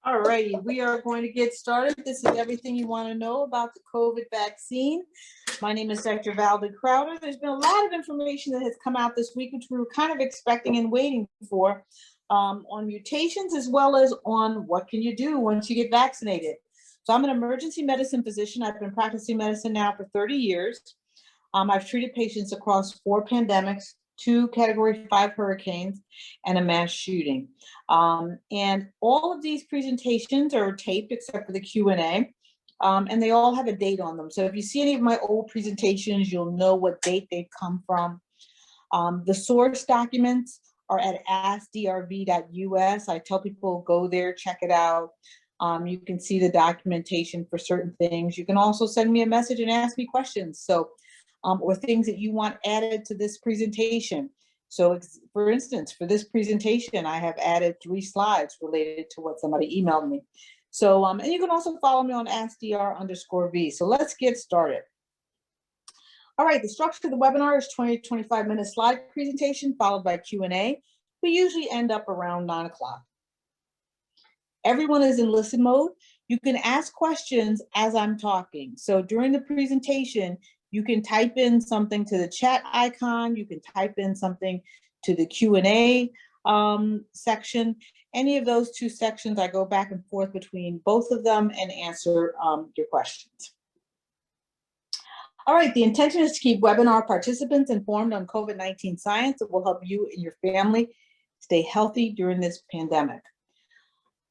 All righty, we are going to get started. This is everything you want to know about the COVID vaccine. My name is Dr. Valda Crowder. There's been a lot of information that has come out this week, which we were kind of expecting and waiting for on mutations, as well as on what can you do once you get vaccinated. So I'm an emergency medicine physician. I've been practicing medicine now for 30 years. I've treated patients across 4 pandemics, 2 Category 5 hurricanes, and a mass shooting. And all of these presentations are taped except for the Q&A, and they all have a date on them. So if you see any of my old presentations, you'll know what date they've come from. The source documents are at AskDrV.us. I tell people, go there, check it out. You can see the documentation for certain things. You can also send me a message and ask me questions. So, or things that you want added to this presentation. So for instance, for this presentation, I have added 3 slides related to what somebody emailed me. So, and you can also follow me on AskDR_V. So let's get started. All right, the structure of the webinar is 20 to 25 minute slide presentation followed by Q&A. We usually end up around 9 o'clock. Everyone is in listen mode. You can ask questions as I'm talking. So during the presentation, you can type in something to the chat icon. You can type in something to the Q&A section. Any of those 2 sections, I go back and forth between both of them and answer your questions. All right, the intention is to keep webinar participants informed on COVID-19 science that will help you and your family stay healthy during this pandemic.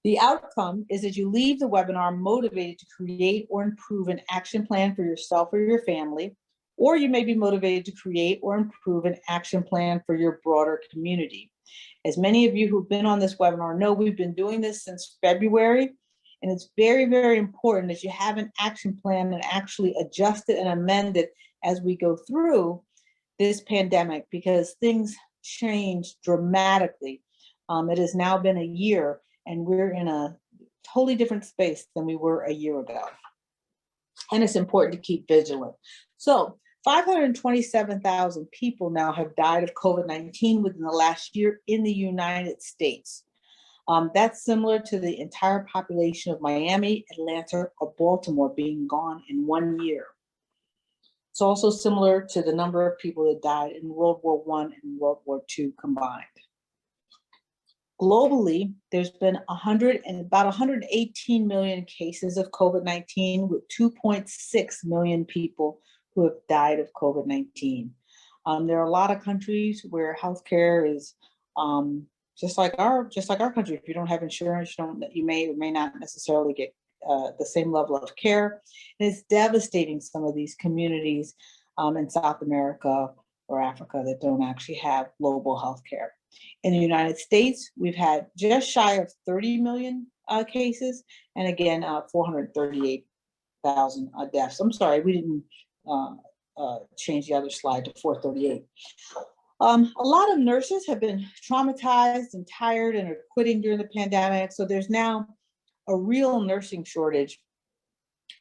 The outcome is that you leave the webinar motivated to create or improve an action plan for yourself or your family, or you may be motivated to create or improve an action plan for your broader community. As many of you who've been on this webinar know, we've been doing this since February, and it's very, very important that you have an action plan and actually adjust it and amend it as we go through this pandemic, because things change dramatically. It has now been a year, and we're in a totally different space than we were a year ago. And it's important to keep vigilant. So 527,000 people now have died of COVID-19 within the last year in the United States. That's similar to the entire population of Miami, Atlanta, or Baltimore being gone in 1 year. It's also similar to the number of people that died in World War I and World War II combined. Globally, there's been about 118 million cases of COVID-19, with 2.6 million people who have died of COVID-19. There are a lot of countries where healthcare is just like our country. If you don't have insurance, you may or may not necessarily get the same level of care. And it's devastating some of these communities in South America or Africa that don't actually have global healthcare. In the United States, we've had just shy of 30 million cases, and again, 438,000 deaths. I'm sorry, we didn't change the other slide to 438. A lot of nurses have been traumatized and tired and are quitting during the pandemic, so there's now a real nursing shortage.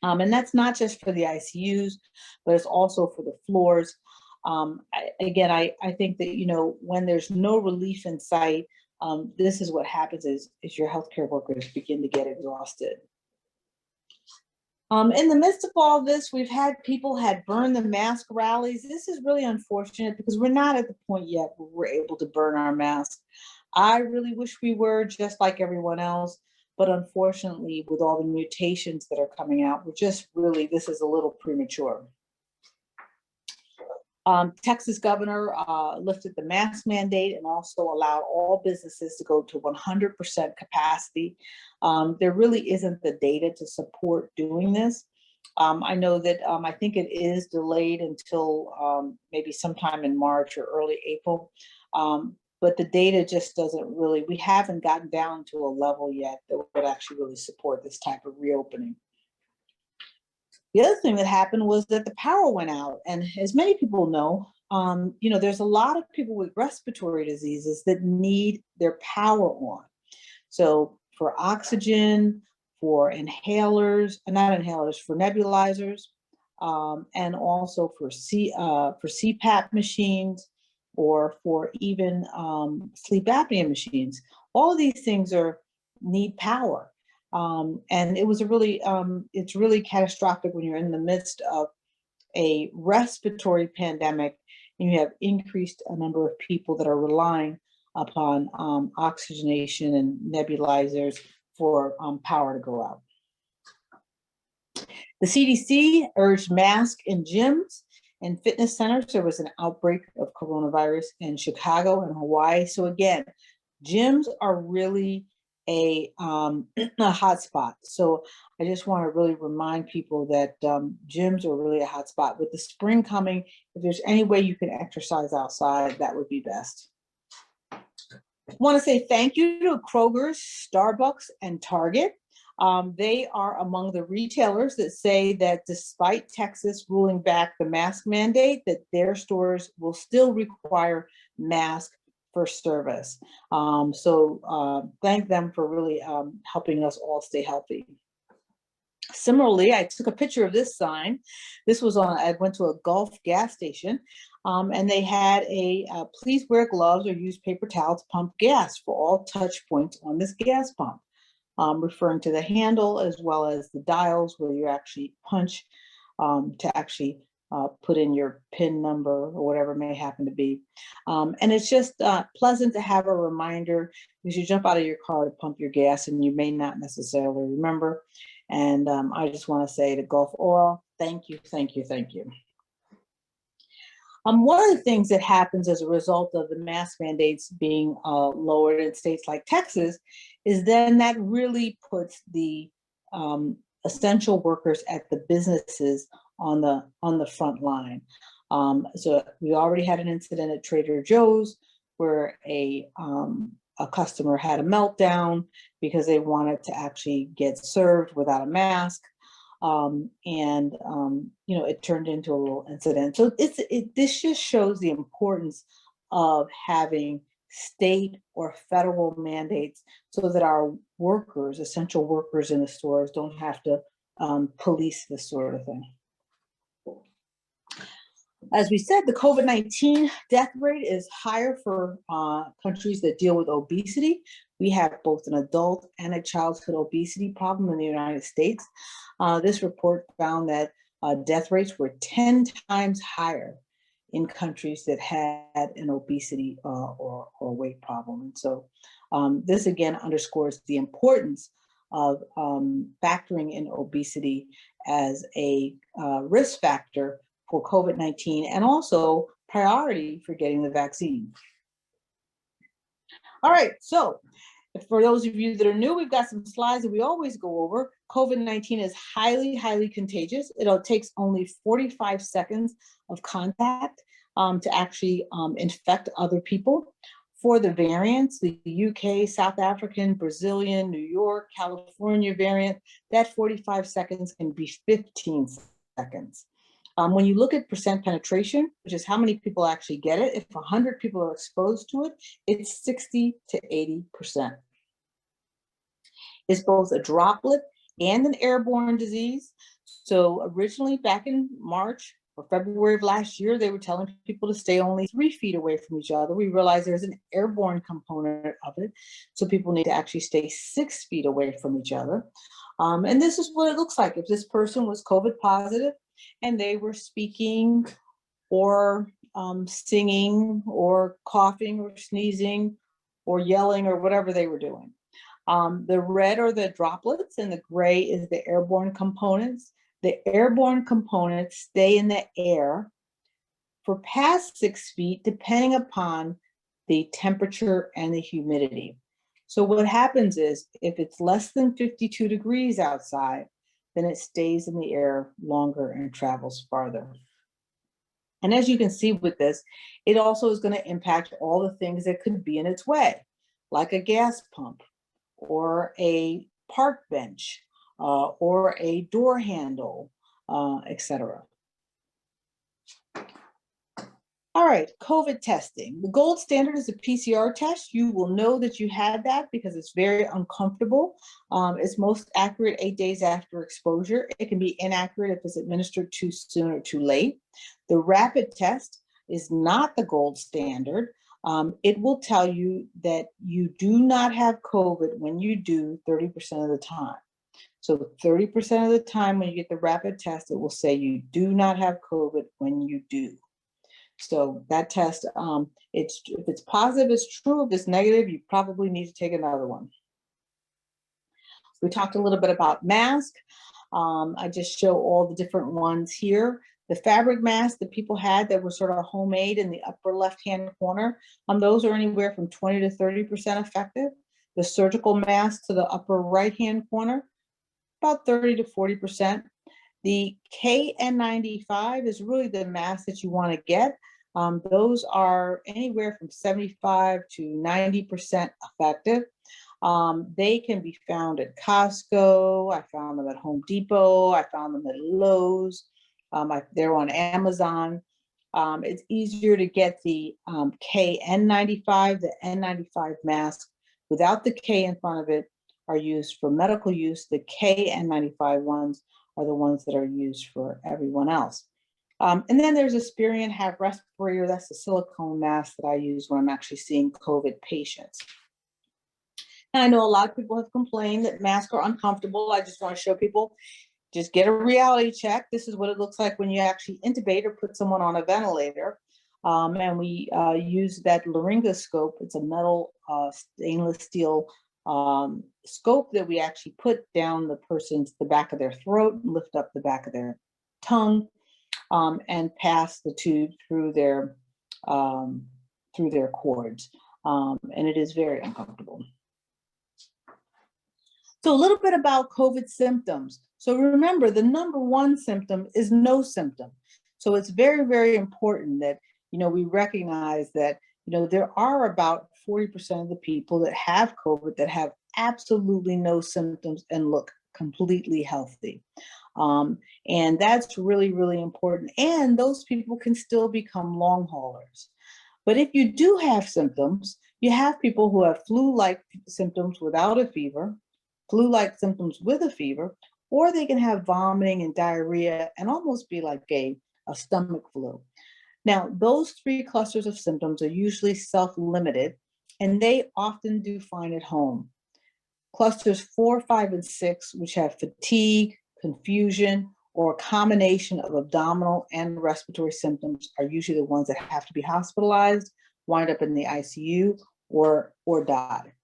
And that's not just for the ICUs, but it's also for the floors. I think that, when there's no relief in sight, this is what happens is your healthcare workers begin to get exhausted. In the midst of all this, we've had people burn the mask rallies. This is really unfortunate because we're not at the point yet where we're able to burn our masks. I really wish we were just like everyone else, but unfortunately, with all the mutations that are coming out, this is a little premature. Texas governor lifted the mask mandate and also allowed all businesses to go to 100% capacity. There really isn't the data to support doing this. I know that I think it is delayed until maybe sometime in March or early April, but the data just we haven't gotten down to a level yet that would actually really support this type of reopening. The other thing that happened was that the power went out. And as many people know, there's a lot of people with respiratory diseases that need their power on. So for oxygen, for inhalers, for nebulizers, and also for CPAP machines, or for even sleep apnea machines. All of these things need power. And it was a really, it's really catastrophic when you're in the midst of a respiratory pandemic and you have increased a number of people that are relying upon oxygenation and nebulizers for power to go out. The CDC urged masks in gyms and fitness centers. There was an outbreak of coronavirus in Chicago and Hawaii. So again, gyms are really a hot spot. So I just want to really remind people that gyms are really a hot spot. With the spring coming, if there's any way you can exercise outside, that would be best. I want to say thank you to Kroger's, Starbucks, and Target. They are among the retailers that say that despite Texas ruling back the mask mandate, that their stores will still require masks for service. So thank them for really helping us all stay healthy. Similarly, I took a picture of this sign. This was on, I went to a Gulf gas station, and they had a please wear gloves or use paper towels to pump gas for all touch points on this gas pump, referring to the handle as well as the dials where you actually punch to actually put in your PIN number or whatever it may happen to be. And it's just pleasant to have a reminder because you jump out of your car to pump your gas and you may not necessarily remember. And I just want to say to Gulf Oil, thank you, thank you, thank you. One of the things that happens as a result of the mask mandates being lowered in states like Texas is then that really puts the essential workers at the businesses on the front line. So we already had an incident at Trader Joe's where a customer had a meltdown because they wanted to actually get served without a mask. You know, it turned into a little incident. So this just shows the importance of having state or federal mandates so that our workers, essential workers in the stores, don't have to police this sort of thing. As we said, the COVID-19 death rate is higher for countries that deal with obesity. We have both an adult and a childhood obesity problem in the United States. This report found that death rates were 10 times higher in countries that had an obesity or weight problem. And so this again underscores the importance of factoring in obesity as a risk factor for COVID-19 and also priority for getting the vaccine. All right, so for those of you that are new, we've got some slides that we always go over. COVID-19 is highly, highly contagious. It takes only 45 seconds of contact to actually infect other people. For the variants, the UK, South African, Brazilian, New York, California variant, that 45 seconds can be 15 seconds. When you look at percent penetration, which is how many people actually get it, if 100 people are exposed to it, it's 60 to 80%. It's both a droplet and an airborne disease. So originally back in March or February of last year, they were telling people to stay only 3 feet away from each other. We realized there's an airborne component of it. So people need to actually stay 6 feet away from each other. And this is what it looks like if this person was COVID positive and they were speaking or singing or coughing or sneezing or yelling or whatever they were doing. The red are the droplets and the gray is the airborne components. The airborne components stay in the air for past 6 feet, depending upon the temperature and the humidity. So what happens is if it's less than 52 degrees outside, then it stays in the air longer and travels farther. And as you can see with this, it also is going to impact all the things that could be in its way, like a gas pump or a park bench or a door handle, etc. All right, COVID testing. The gold standard is a PCR test. You will know that you had that because it's very uncomfortable. It's most accurate 8 days after exposure. It can be inaccurate if it's administered too soon or too late. The rapid test is not the gold standard. it will tell you that you do not have COVID when you do 30% of the time. So 30% of the time when you get the rapid test, it will say you do not have COVID when you do. So that test, if it's positive, it's true. If it's negative, you probably need to take another one. We talked a little bit about masks. I just show all the different ones here. The fabric masks that people had that were sort of homemade in the upper left-hand corner, those are anywhere from 20 to 30% effective. The surgical masks to the upper right-hand corner, about 30 to 40%. The KN95 is really the mask that you want to get. Those are anywhere from 75 to 90% effective. They can be found at Costco. I found them at Home Depot. I found them at Lowe's. They're on Amazon. It's easier to get the KN95. The N95 mask without the K in front of it are used for medical use. The KN95 ones are the ones that are used for everyone else. And then there's Aspirion Have Respirator. That's the silicone mask that I use when I'm actually seeing COVID patients. And I know a lot of people have complained that masks are uncomfortable. I just want to show people, just get a reality check. This is what it looks like when you actually intubate or put someone on a ventilator. And we use that laryngoscope. It's a metal stainless steel scope that we actually put down the back of their throat and lift up the back of their tongue and pass the tube through their cords. And it is very uncomfortable. So a little bit about COVID symptoms. So remember, the number one symptom is no symptom. So it's very, very important that, we recognize that, there are about 40% of the people that have COVID that have absolutely no symptoms and look completely healthy. And that's really, really important. And those people can still become long haulers. But if you do have symptoms, you have people who have flu-like symptoms without a fever, flu-like symptoms with a fever, or they can have vomiting and diarrhea and almost be like a stomach flu. Now, those three clusters of symptoms are usually self-limited, and they often do fine at home. Clusters 4, 5, and 6, which have fatigue, confusion, or a combination of abdominal and respiratory symptoms, are usually the ones that have to be hospitalized, wind up in the ICU, or die.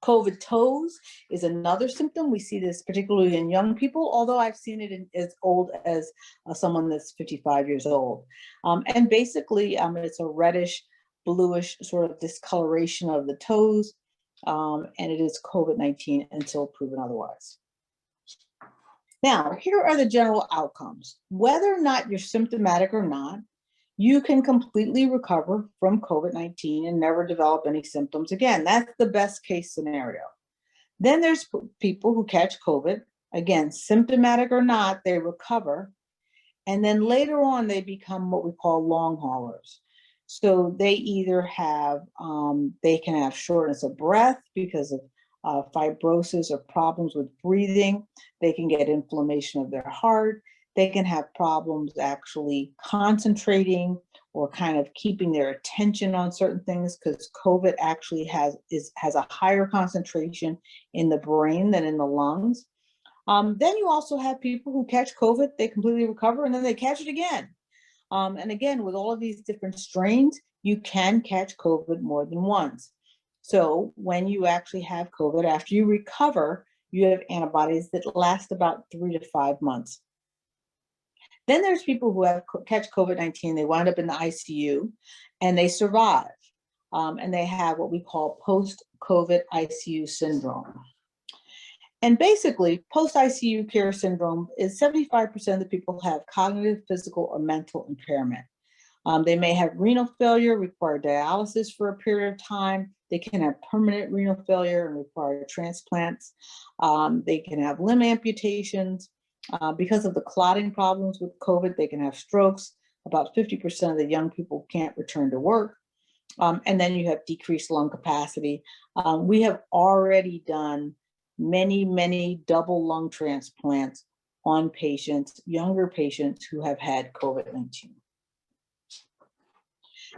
COVID toes is another symptom. We see this particularly in young people, although I've seen it as old as someone that's 55 years old. And basically, it's a reddish, bluish sort of discoloration of the toes, and it is COVID-19 until proven otherwise. Now, here are the general outcomes. Whether or not you're symptomatic or not, you can completely recover from COVID-19 and never develop any symptoms again. That's the best case scenario. Then there's people who catch COVID, again, symptomatic or not, they recover. And then later on, they become what we call long haulers. So they either have, they can have shortness of breath because of fibrosis or problems with breathing. They can get inflammation of their heart. They can have problems actually concentrating or kind of keeping their attention on certain things because COVID actually has a higher concentration in the brain than in the lungs. Then you also have people who catch COVID, they completely recover, and then they catch it again. And again, with all of these different strains, you can catch COVID more than once. So when you actually have COVID, after you recover, you have antibodies that last about 3 to 5 months. Then there's people who catch COVID-19, they wind up in the ICU and they survive. And they have what we call post-COVID ICU syndrome. And basically, post-ICU care syndrome is 75% of the people have cognitive, physical, or mental impairment. They may have renal failure, require dialysis for a period of time. They can have permanent renal failure and require transplants. They can have limb amputations. Because of the clotting problems with COVID, they can have strokes. About 50% of the young people can't return to work. And then you have decreased lung capacity. We have already done many, many double lung transplants on patients, younger patients who have had COVID-19.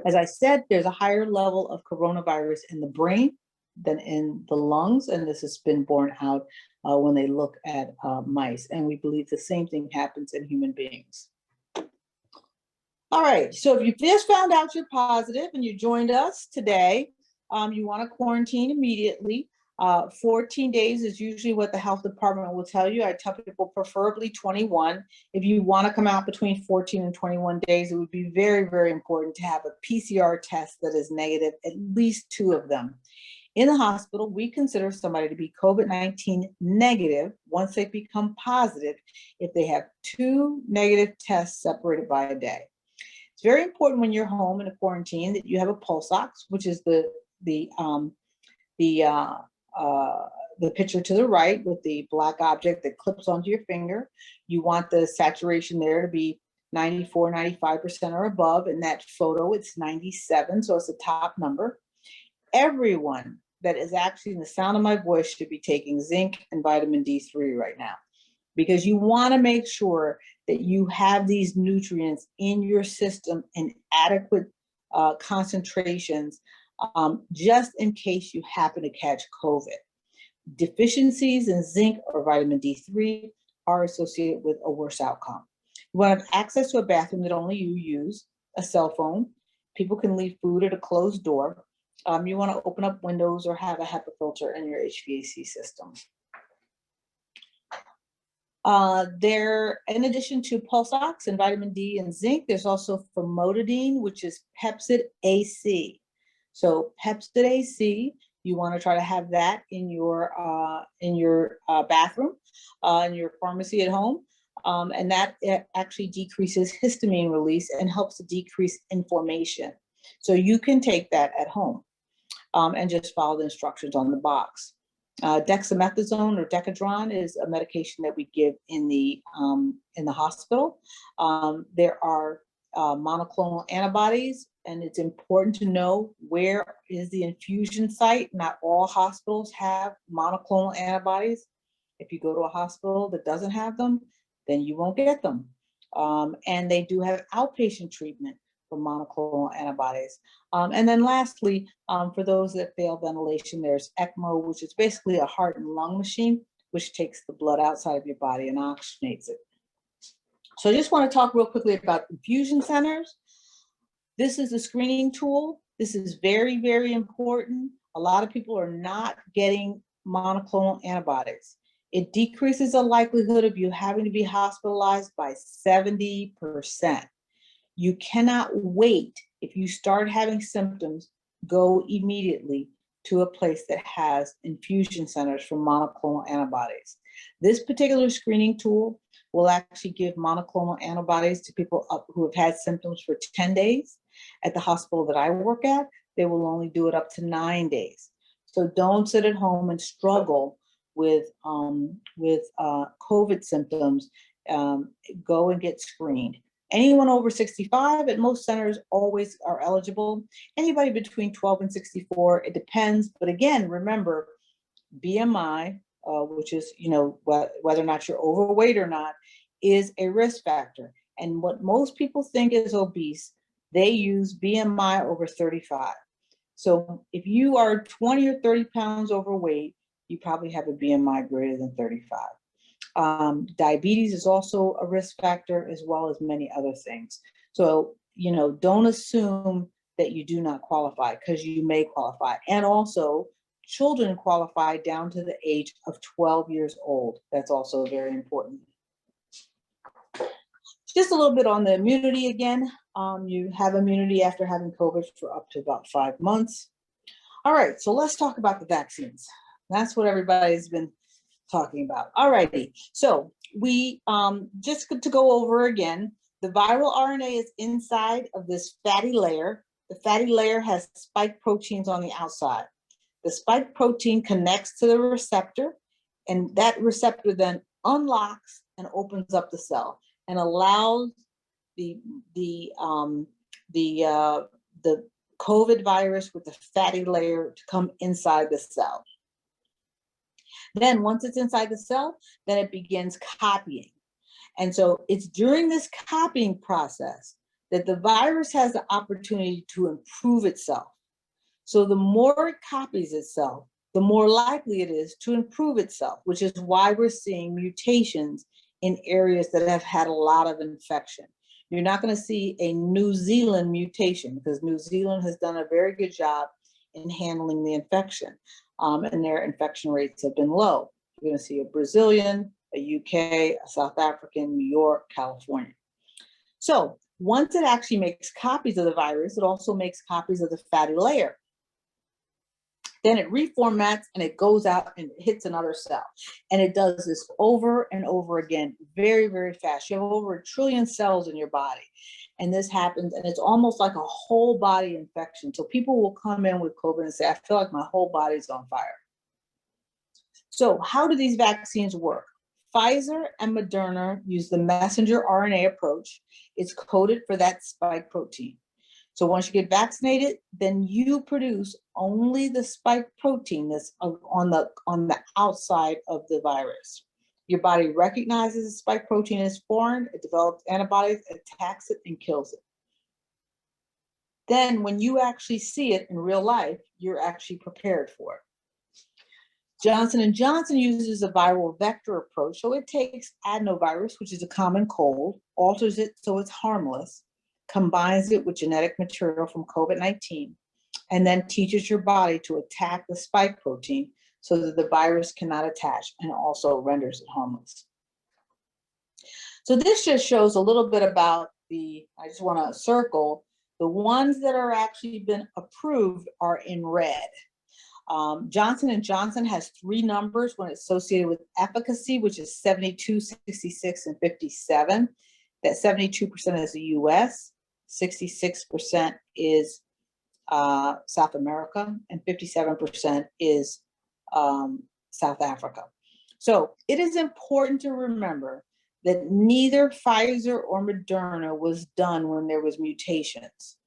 As I said, there's a higher level of coronavirus in the brain than in the lungs, and this has been borne out when they look at mice, and we believe the same thing happens in human beings. All right, so if you just found out you're positive and you joined us today, you want to quarantine immediately. 14 days is usually what the health department will tell you. I tell people preferably 21. If you want to come out between 14 and 21 days, it would be very, very important to have a PCR test that is negative, at least 2 of them. In the hospital, we consider somebody to be COVID-19 negative once they become positive if they have 2 negative tests separated by a day. It's very important when you're home in a quarantine that you have a pulse ox, which is the picture to the right with the black object that clips onto your finger. You want the saturation there to be 94, 95% or above. In that photo, it's 97, so it's the top number. Everyone that is actually in the sound of my voice should be taking zinc and vitamin D3 right now, because you want to make sure that you have these nutrients in your system in adequate concentrations, just in case you happen to catch COVID. Deficiencies in zinc or vitamin D3 are associated with a worse outcome. You want to have access to a bathroom that only you use, a cell phone. People can leave food at a closed door. You want to open up windows or have a HEPA filter in your HVAC system. In addition to pulse ox and vitamin D and zinc, there's also famotidine, which is Pepcid AC. So Pepcid AC, you want to try to have that in your bathroom, in your pharmacy at home, and that actually decreases histamine release and helps to decrease inflammation. So you can take that at home and just follow the instructions on the box. Dexamethasone or Decadron is a medication that we give in the hospital. There are monoclonal antibodies, and it's important to know where is the infusion site. Not all hospitals have monoclonal antibodies. If you go to a hospital that doesn't have them, then you won't get them. And they do have outpatient treatment for monoclonal antibodies. And then lastly, for those that fail ventilation, there's ECMO, which is basically a heart and lung machine, which takes the blood outside of your body and oxygenates it. So I just want to talk real quickly about infusion centers. This is a screening tool. This is very, very important. A lot of people are not getting monoclonal antibodies. It decreases the likelihood of you having to be hospitalized by 70%. You cannot wait. If you start having symptoms, go immediately to a place that has infusion centers for monoclonal antibodies. This particular screening tool will actually give monoclonal antibodies to people who have had symptoms for 10 days. At the hospital that I work at, they will only do it up to 9 days. So don't sit at home and struggle with COVID symptoms. Go and get screened. Anyone over 65 at most centers always are eligible. Anybody between 12 and 64, it depends. But again, remember, BMI, which is, whether or not you're overweight or not, is a risk factor. And what most people think is obese, they use BMI over 35. So if you are 20 or 30 pounds overweight, you probably have a BMI greater than 35. Diabetes is also a risk factor, as well as many other things. So, don't assume that you do not qualify, because you may qualify. And also, children qualify down to the age of 12 years old. That's also very important. Just a little bit on the immunity again. You have immunity after having COVID for up to about 5 months. All right, so let's talk about the vaccines. That's what everybody's been talking about. All righty, so we just to go over again, the viral RNA is inside of this fatty layer. The fatty layer has spike proteins on the outside. The spike protein connects to the receptor, and that receptor then unlocks and opens up the cell and allows the COVID virus with the fatty layer to come inside the cell. Then once it's inside the cell, then it begins copying. And so it's during this copying process that the virus has the opportunity to improve itself. So the more it copies itself, the more likely it is to improve itself, which is why we're seeing mutations in areas that have had a lot of infection. You're not going to see a New Zealand mutation because New Zealand has done a very good job in handling the infection, and their infection rates have been low. You're going to see a Brazilian, a UK, a South African, New York, California. So once it actually makes copies of the virus, it also makes copies of the fatty layer. Then it reformats and it goes out and hits another cell. And it does this over and over again, very, very fast. You have over 1 trillion cells in your body. And this happens, and it's almost like a whole body infection. So people will come in with COVID and say, I feel like my whole body's on fire. So how do these vaccines work? Pfizer and Moderna use the messenger RNA approach. It's coded for that spike protein. So once you get vaccinated, then you produce only the spike protein that's on the outside of the virus. Your body recognizes the spike protein as foreign, it develops antibodies, attacks it, and kills it. Then when you actually see it in real life, you're actually prepared for it. Johnson & Johnson uses a viral vector approach. So it takes adenovirus, which is a common cold, alters it so it's harmless, combines it with genetic material from COVID-19, and then teaches your body to attack the spike protein so that the virus cannot attach, and also renders it harmless. So this just shows a little bit about I just want to circle, the ones that are actually been approved are in red. Johnson & Johnson has 3 numbers when it's associated with efficacy, which is 72, 66, and 57. That 72% is the US, 66% is South America, and 57% is South Africa. So it is important to remember that neither Pfizer or Moderna was done when there was mutations.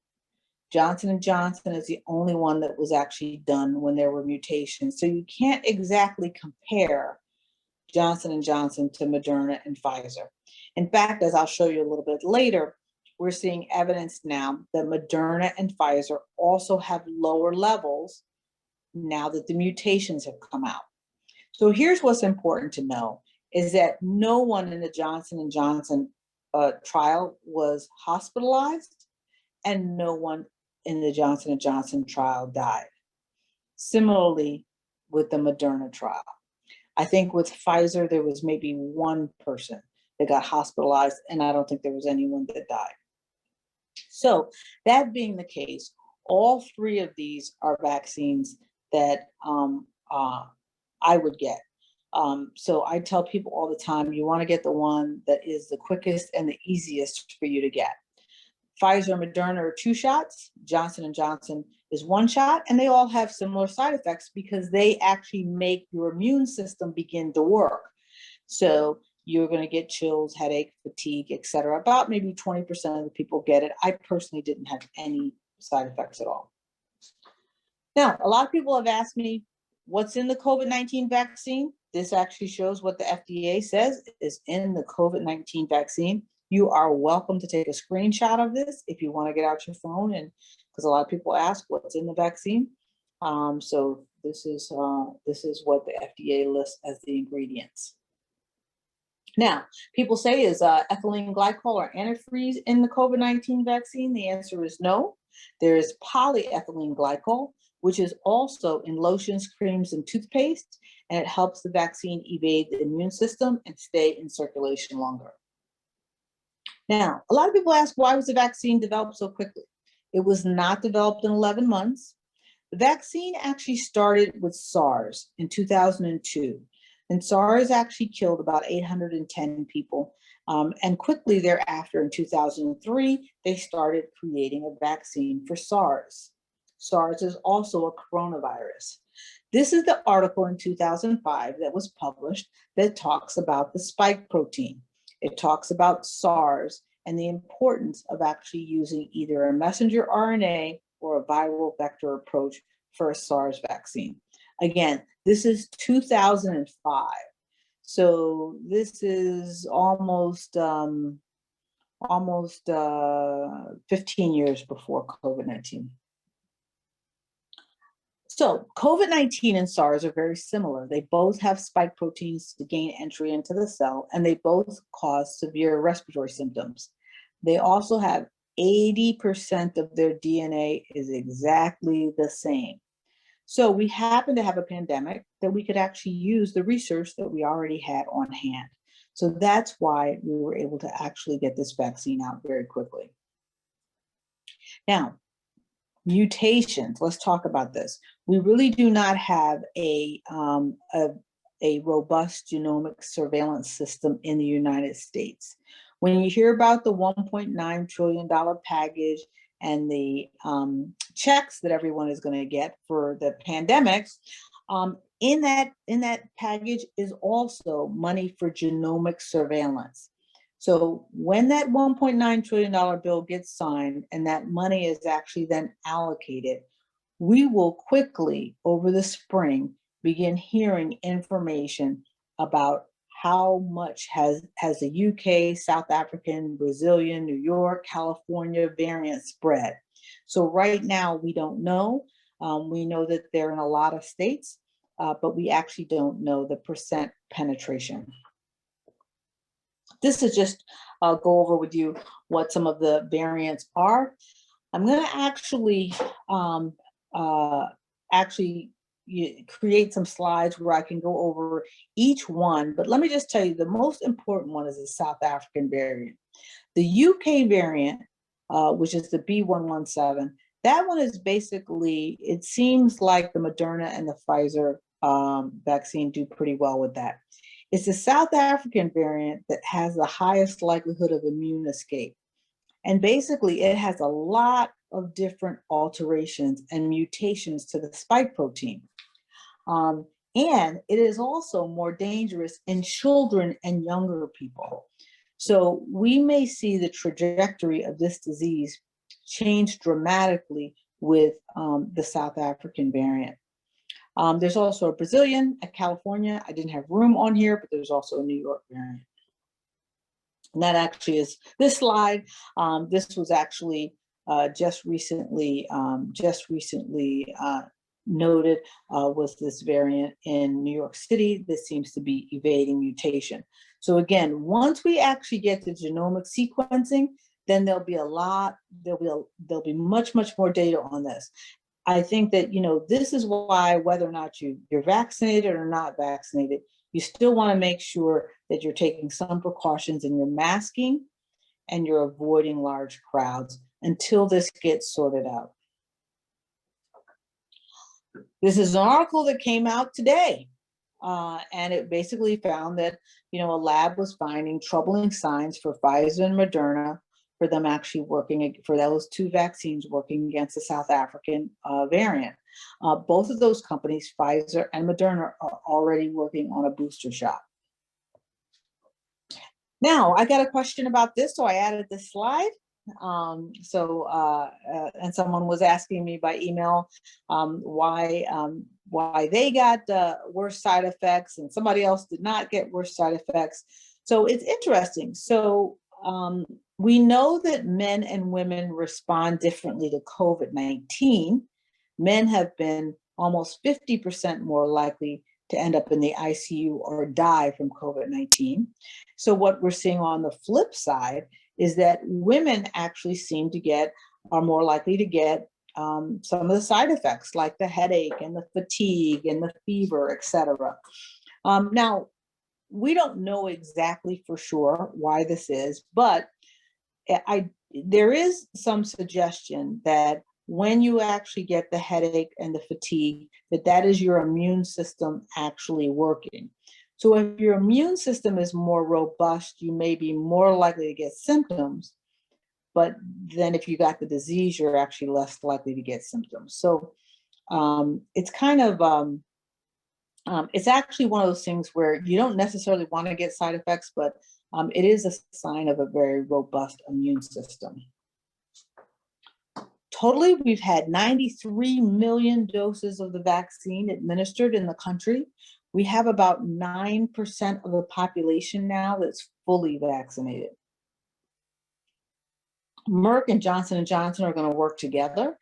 Johnson & Johnson is the only one that was actually done when there were mutations. So you can't exactly compare Johnson & Johnson to Moderna and Pfizer. In fact, as I'll show you a little bit later, we're seeing evidence now that Moderna and Pfizer also have lower levels now that the mutations have come out. So here's what's important to know is that no one in the Johnson & Johnson trial was hospitalized, and no one in the Johnson & Johnson trial died. Similarly with the Moderna trial. I think with Pfizer, there was maybe one person that got hospitalized, and I don't think there was anyone that died. So that being the case, all 3 of these are vaccines that I would get. So I tell people all the time, you want to get the one that is the quickest and the easiest for you to get. Pfizer and Moderna are 2 shots. Johnson & Johnson is 1 shot, and they all have similar side effects because they actually make your immune system begin to work. So you're going to get chills, headache, fatigue, etc. About maybe 20% of the people get it. I personally didn't have any side effects at all. Now, a lot of people have asked me, what's in the COVID-19 vaccine? This actually shows what the FDA says is in the COVID-19 vaccine. You are welcome to take a screenshot of this if you want to get out your phone, and because a lot of people ask what's in the vaccine. So this is what the FDA lists as the ingredients. Now, people say, is ethylene glycol or antifreeze in the COVID-19 vaccine? The answer is no. There is polyethylene glycol, which is also in lotions, creams, and toothpaste, and it helps the vaccine evade the immune system and stay in circulation longer. Now, a lot of people ask, why was the vaccine developed so quickly? It was not developed in 11 months. The vaccine actually started with SARS in 2002. And SARS actually killed about 810 people. And quickly thereafter, in 2003, they started creating a vaccine for SARS. SARS is also a coronavirus. This is the article in 2005 that was published that talks about the spike protein. It talks about SARS and the importance of actually using either a messenger RNA or a viral vector approach for a SARS vaccine. Again, this is 2005. So this is almost almost 15 years before COVID-19. So COVID-19 and SARS are very similar. They both have spike proteins to gain entry into the cell, and they both cause severe respiratory symptoms. They also have 80% of their DNA is exactly the same. So we happen to have a pandemic that we could actually use the research that we already had on hand. So that's why we were able to actually get this vaccine out very quickly. Now, mutations, let's talk about this. We really do not have a robust genomic surveillance system in the United States. When you hear about the $1.9 trillion package and the checks that everyone is going to get for the pandemic, in that package is also money for genomic surveillance. So when that $1.9 trillion bill gets signed and that money is actually then allocated, we will quickly, over the spring, begin hearing information about how much has the UK, South African, Brazilian, New York, California variant spread. So right now we don't know. We know that they're in a lot of states, but we actually don't know the percent penetration. This is just go over with you what some of the variants are. I'm going to actually create some slides where I can go over each one, but let me just tell you the most important one is the South African variant. The UK variant, which is the B117, that one is basically, it seems like the Moderna and the Pfizer vaccine do pretty well with that. It's the South African variant that has the highest likelihood of immune escape. And basically, it has a lot of different alterations and mutations to the spike protein. And it is also more dangerous in children and younger people. So we may see the trajectory of this disease change dramatically with the South African variant. There's also a Brazilian, a California. I didn't have room on here, but there's also a New York variant. And that actually is this slide. This was actually just recently noted was this variant in New York City that seems to be evading mutation. So again, once we actually get to genomic sequencing, then there'll be much more data on this. I think that, you know, this is why whether or not you're vaccinated or not vaccinated, you still want to make sure that you're taking some precautions in your masking and you're avoiding large crowds until this gets sorted out. This is an article that came out today, and it basically found that, you know, a lab was finding troubling signs for Pfizer and Moderna for them actually working, for those two vaccines working against the South African variant. Both of those companies, Pfizer and Moderna, are already working on a booster shot. Now, I got a question about this, so I added this slide. And someone was asking me by email why they got worse side effects and somebody else did not get worse side effects. So it's interesting. So we know that men and women respond differently to COVID-19. Men have been almost 50% more likely to end up in the ICU or die from COVID-19. So what we're seeing on the flip side is that women actually are more likely to get some of the side effects like the headache and the fatigue and the fever, etc. Now, we don't know exactly for sure why this is, but there is some suggestion that when you actually get the headache and the fatigue, that is your immune system actually working. So if your immune system is more robust, you may be more likely to get symptoms, but then if you got the disease, you're actually less likely to get symptoms. So it's kind of, it's actually one of those things where you don't necessarily want to get side effects, but it is a sign of a very robust immune system. Totally, we've had 93 million doses of the vaccine administered in the country. We have about 9% of the population now that's fully vaccinated. Merck and Johnson & Johnson are going to work together.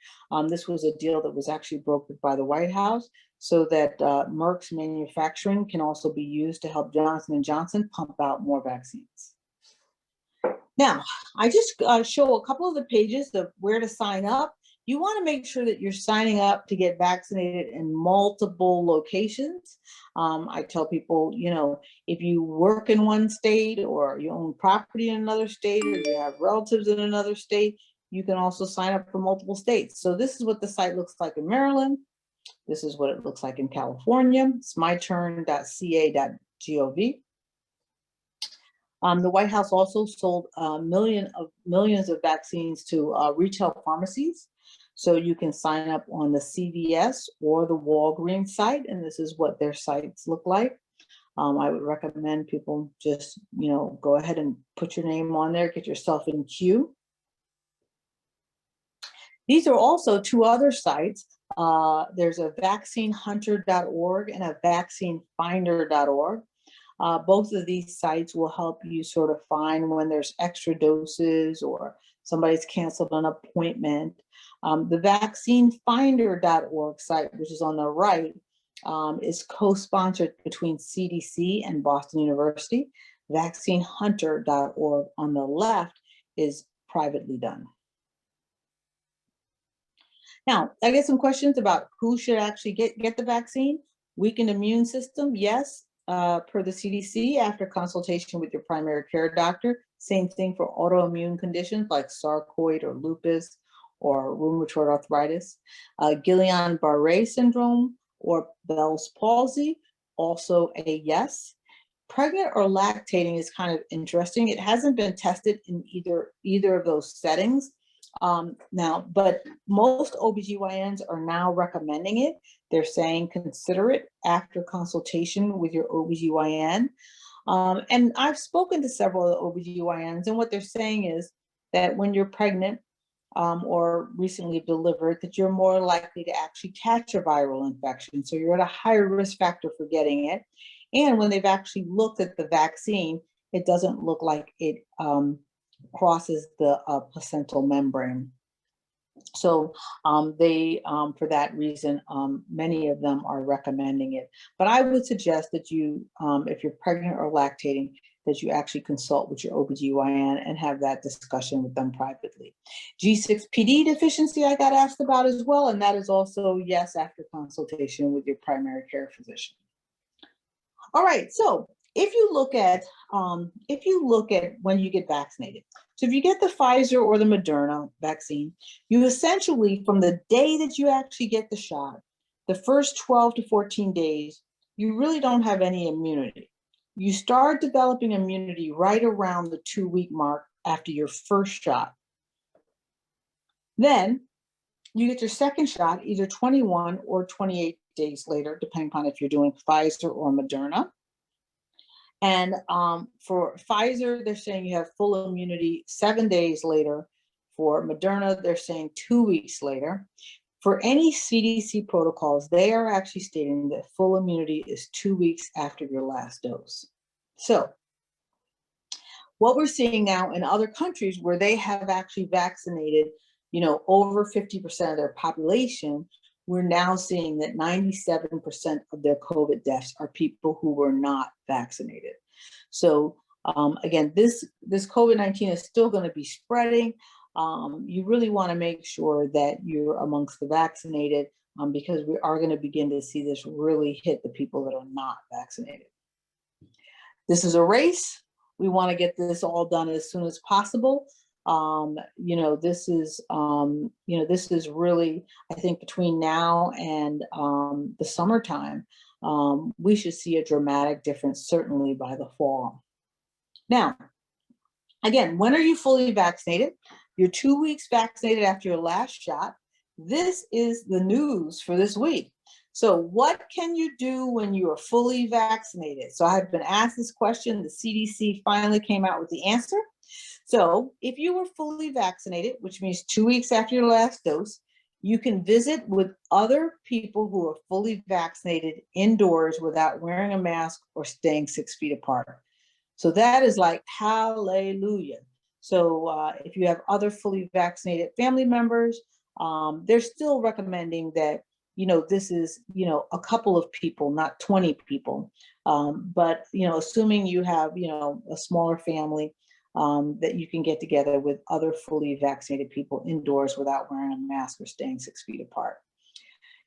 This was a deal that was actually brokered by the White House so that Merck's manufacturing can also be used to help Johnson & Johnson pump out more vaccines. Now, I just show a couple of the pages of where to sign up. You want to make sure that you're signing up to get vaccinated in multiple locations. I tell people, if you work in one state or you own property in another state or you have relatives in another state, you can also sign up for multiple states. So this is what the site looks like in Maryland. This is what it looks like in California. It's myturn.ca.gov. The White House also sold millions of vaccines to retail pharmacies. So you can sign up on the CVS or the Walgreens site, and this is what their sites look like. I would recommend people just, go ahead and put your name on there, get yourself in queue. These are also two other sites. There's a vaccinehunter.org and a vaccinefinder.org. Both of these sites will help you sort of find when there's extra doses or somebody's canceled an appointment. The vaccinefinder.org site, which is on the right, is co-sponsored between CDC and Boston University. Vaccinehunter.org on the left is privately done. Now, I get some questions about who should actually get the vaccine. Weakened immune system, yes, per the CDC after consultation with your primary care doctor. Same thing for autoimmune conditions like sarcoid or lupus or rheumatoid arthritis. Guillain-Barré syndrome or Bell's palsy, also a yes. Pregnant or lactating is kind of interesting. It hasn't been tested in either of those settings. Now, but most OBGYNs are now recommending it. They're saying consider it after consultation with your OBGYN. And I've spoken to several of the OBGYNs, and what they're saying is that when you're pregnant or recently delivered, that you're more likely to actually catch a viral infection. So you're at a higher risk factor for getting it. And when they've actually looked at the vaccine, it doesn't look like it crosses the placental membrane. So for that reason, many of them are recommending it. But I would suggest that you, if you're pregnant or lactating, that you actually consult with your OBGYN and have that discussion with them privately. G6PD deficiency I got asked about as well, and that is also yes after consultation with your primary care physician. All right, so if you look at when you get vaccinated, so if you get the Pfizer or the Moderna vaccine, you essentially, from the day that you actually get the shot, the first 12 to 14 days, you really don't have any immunity. You start developing immunity right around the 2-week mark after your first shot. Then you get your second shot either 21 or 28 days later, depending upon if you're doing Pfizer or Moderna. And for Pfizer, they're saying you have full immunity 7 days later. For Moderna, they're saying 2 weeks later. For any CDC protocols, they are actually stating that full immunity is 2 weeks after your last dose. So what we're seeing now in other countries where they have actually vaccinated, over 50% of their population, we're now seeing that 97% of their COVID deaths are people who were not vaccinated. So again, this COVID-19 is still going to be spreading. You really want to make sure that you're amongst the vaccinated because we are going to begin to see this really hit the people that are not vaccinated. This is a race. We want to get this all done as soon as possible. This is really, I think between now and the summertime, we should see a dramatic difference, certainly by the fall. Now, again, when are you fully vaccinated? You're 2 weeks vaccinated after your last shot. This is the news for this week. So what can you do when you are fully vaccinated? So I've been asked this question. The CDC finally came out with the answer. So if you were fully vaccinated, which means 2 weeks after your last dose, you can visit with other people who are fully vaccinated indoors without wearing a mask or staying 6 feet apart. So that is like hallelujah. So if you have other fully vaccinated family members, they're still recommending that, this is, a couple of people, not 20 people. But, assuming you have, a smaller family, that you can get together with other fully vaccinated people indoors without wearing a mask or staying 6 feet apart.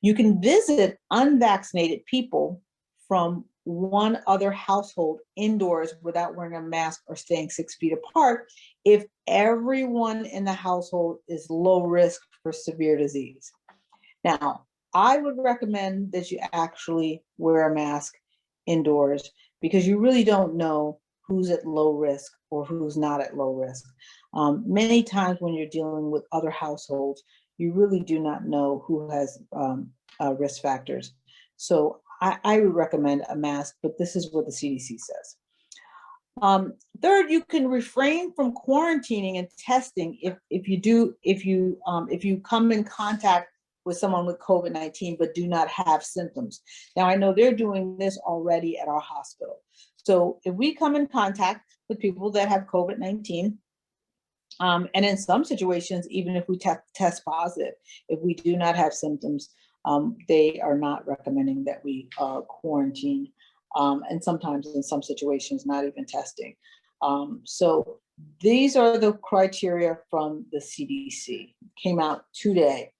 You can visit unvaccinated people from one other household indoors without wearing a mask or staying 6 feet apart if everyone in the household is low risk for severe disease. Now, I would recommend that you actually wear a mask indoors because you really don't know who's at low risk or who's not at low risk. Many times when you're dealing with other households, you really do not know who has risk factors. So I would recommend a mask, but this is what the CDC says. Third, you can refrain from quarantining and testing if you come in contact with someone with COVID-19 but do not have symptoms. Now, I know they're doing this already at our hospital. So if we come in contact with people that have COVID-19, and in some situations, even if we test positive, if we do not have symptoms, they are not recommending that we quarantine. And sometimes in some situations, not even testing. So these are the criteria from the CDC, came out today.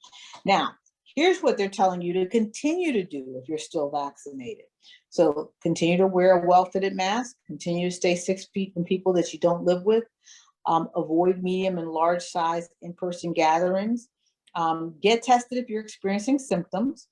Now, here's what they're telling you to continue to do if you're still vaccinated. So continue to wear a well-fitted mask, continue to stay 6 feet from people that you don't live with, avoid medium and large size in-person gatherings, get tested if you're experiencing symptoms,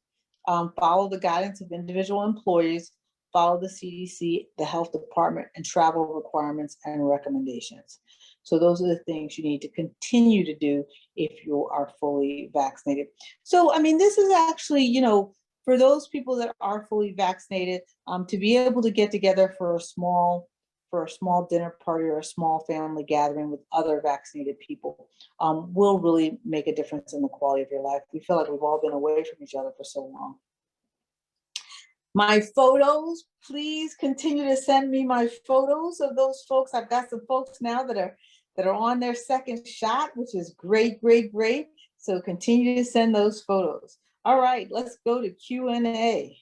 follow the guidance of individual employees, follow the CDC, the health department, and travel requirements and recommendations. So those are the things you need to continue to do if you are fully vaccinated. So, I mean, this is actually, for those people that are fully vaccinated, to be able to get together for a small dinner party or a small family gathering with other vaccinated people will really make a difference in the quality of your life. We feel like we've all been away from each other for so long. My photos, please continue to send me my photos of those folks. I've got some folks now that are on their second shot, which is great, great, great. So continue to send those photos. All right, let's go to Q&A.